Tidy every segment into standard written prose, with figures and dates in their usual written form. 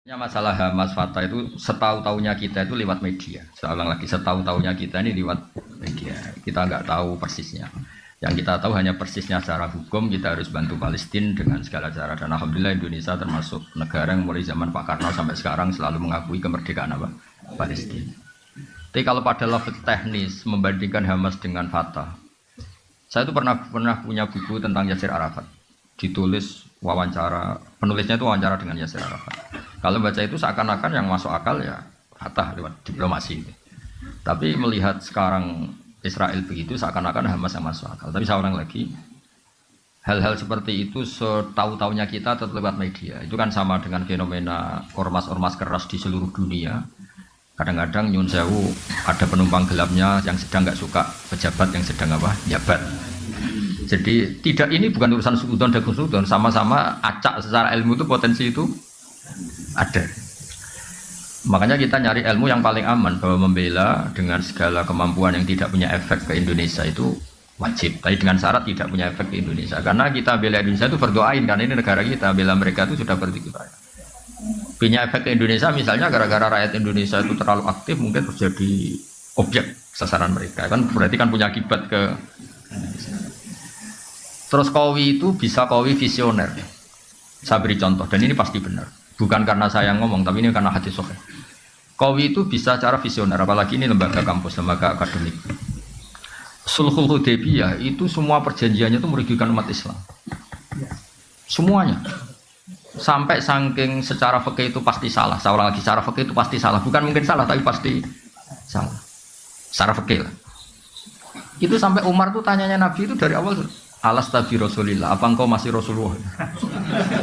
Ya, masalah Hamas Fatah itu setahu-tahunya kita itu lewat media. Seorang lagi setahu-tahunya kita ini lewat media. Kita nggak tahu persisnya. Yang kita tahu hanya persisnya secara hukum kita harus bantu Palestina dengan segala cara. Dan alhamdulillah Indonesia termasuk negara yang mulai zaman Pak Karno sampai sekarang selalu mengakui kemerdekaan apa? Palestina. Tapi kalau pada level teknis membandingkan Hamas dengan Fatah, saya itu pernah punya buku tentang Yasir Arafat. Ditulis wawancara, penulisnya itu wawancara dengan Yasir Arafat. Kalau baca itu seakan-akan yang masuk akal ya Fatah lewat diplomasi. Tapi melihat sekarang Israel begitu seakan-akan Hamas yang masuk akal. Tapi saya ulang lagi, hal-hal seperti itu setahu-tahunya kita tetap lewat media. Itu kan sama dengan fenomena ormas-ormas keras di seluruh dunia. Kadang-kadang nyun sewu ada penumpang gelapnya yang sedang nggak suka pejabat yang sedang apa jabat. Jadi tidak, ini bukan urusan sudon dan kusudon, sama-sama acak secara ilmu itu potensi itu ada. Makanya kita nyari ilmu yang paling aman, bahwa membela dengan segala kemampuan yang tidak punya efek ke Indonesia itu wajib, tapi dengan syarat tidak punya efek ke Indonesia. Karena kita bela Indonesia itu berdoain, karena ini negara kita, bela mereka itu sudah berarti punya efek ke Indonesia. Misalnya gara-gara rakyat Indonesia itu terlalu aktif, mungkin terjadi objek sasaran mereka, kan berarti kan punya akibat ke Indonesia. Terus Kowi itu bisa Kowi visioner. Saya beri contoh, dan ini pasti benar. Bukan karena saya ngomong, tapi ini karena hadis sahih. Kowi itu bisa cara visioner, apalagi ini lembaga kampus, lembaga akademik. Sulhul Hudaybiyah itu semua perjanjiannya itu merugikan umat Islam. Semuanya. Sampai saking secara fikih itu pasti salah. Saya ulang lagi, secara fikih itu pasti salah. Bukan mungkin salah, tapi pasti salah. Secara fikih lah. Itu sampai Umar tuh tanyanya Nabi itu dari awal, alastabi Rasulillah, apa engkau masih Rasulullah?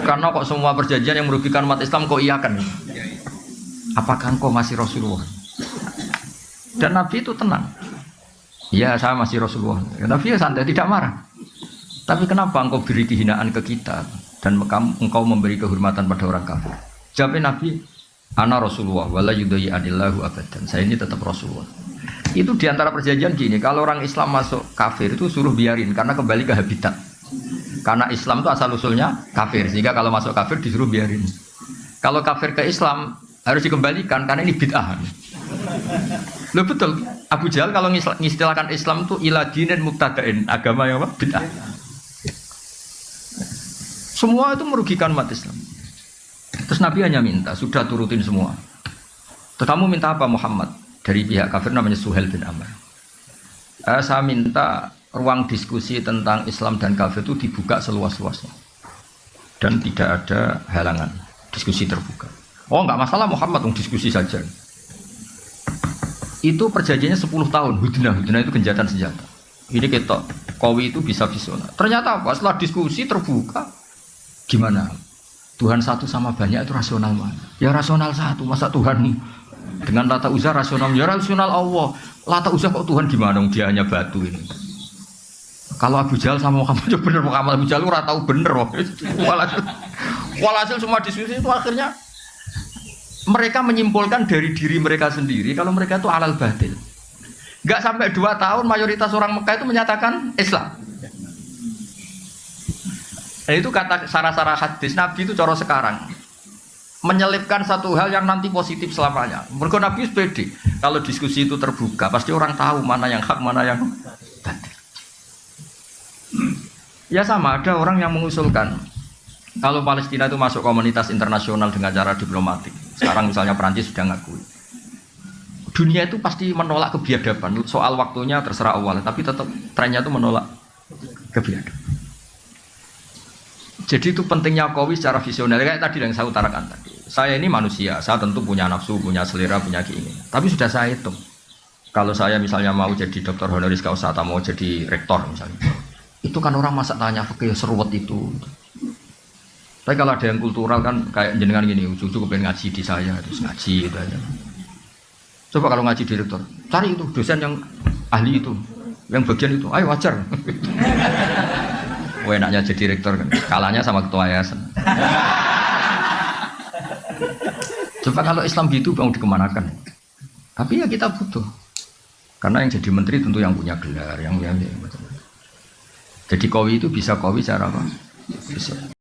Karena kok semua perjanjian yang merugikan umat Islam kok iyakan? Apakah engkau masih Rasulullah? Dan Nabi itu tenang. Ya, saya masih Rasulullah. Nabi ya santai, tidak marah. Tapi kenapa engkau beri kehinaan ke kita dan engkau memberi kehormatan pada orang kafir? Jawabnya Nabi, ana Rasulullah wala yudai adillahu abadan. Saya ini tetap Rasulullah. Itu diantara perjanjian gini, kalau orang Islam masuk kafir itu suruh biarin, karena kembali ke habitat. Karena Islam itu asal usulnya kafir, sehingga kalau masuk kafir disuruh biarin. Kalau kafir ke Islam harus dikembalikan, karena ini bid'ah. Loh betul, Abu Jahal kalau ngistilahkan Islam itu ila dinin mubtada'in, agama yang apa? Bid'ah. Semua itu merugikan umat Islam. Terus Nabi hanya minta, sudah turutin semua. Terus kamu minta apa Muhammad? Dari pihak kafir namanya Suhail bin Amr. Saya minta ruang diskusi tentang Islam dan kafir itu dibuka seluas-luasnya. Dan tidak ada halangan, diskusi terbuka. Oh enggak masalah Muhammad, diskusi saja. Itu perjanjiannya 10 tahun, Hudnah itu genjatan senjata. Ini ketok, Kowi itu bisa visioner. Ternyata apa? Setelah diskusi terbuka, gimana? Tuhan satu sama banyak itu rasional mana? Ya rasional satu, masa Tuhan nih? Dengan Lata Uzza rasional, ya rasional Allah. Lata Uzza kok Tuhan gimana? Dia hanya batu ini. Kalau Abu Jahal sama Muhammad ya bener, Muhammad Abu Jahal ora tahu bener. Walhasil semua diskusi itu akhirnya mereka menyimpulkan dari diri mereka sendiri kalau mereka itu alal batil. Enggak sampai 2 tahun mayoritas orang Mekah itu menyatakan Islam. Nah, itu kata sarah-sarah hadis Nabi itu cara sekarang. Menyelipkan satu hal yang nanti positif selamanya. Mergo Nabi pede. Kalau diskusi itu terbuka, pasti orang tahu mana yang hak, mana yang batil. Ya sama, ada orang yang mengusulkan kalau Palestina itu masuk komunitas internasional dengan cara diplomatik. Sekarang misalnya Perancis sudah ngakui. Dunia itu pasti menolak kebiadaban. Soal waktunya terserah Allah, tapi tetap trennya itu menolak kebiadaban. Jadi itu pentingnya Kowi secara visioner, kayak tadi yang saya utarakan tadi. Saya ini manusia, saya tentu punya nafsu, punya selera, punya keinginan. Tapi sudah saya hitung. Kalau saya misalnya mau jadi dokter honoris causa atau mau jadi rektor misalnya, itu kan orang masa tanya fikih seruwet itu. Tapi kalau ada yang kultural kan kayak jenengan gini, ujung-ujung pengen ngaji di saya, terus ngaji gitu aja. Coba kalau ngaji di rektor, cari itu dosen yang ahli itu, yang bagian itu, ayo wajar. Enaknya jadi rektor kan, kalahnya sama ketua yayasan. Coba kalau Islam gitu mau dikemanakan? Tapi ya kita butuh, karena yang jadi menteri tentu yang punya gelar, yang macam-macam. Jadi Kowi itu bisa Kowi cara apa? Bisa.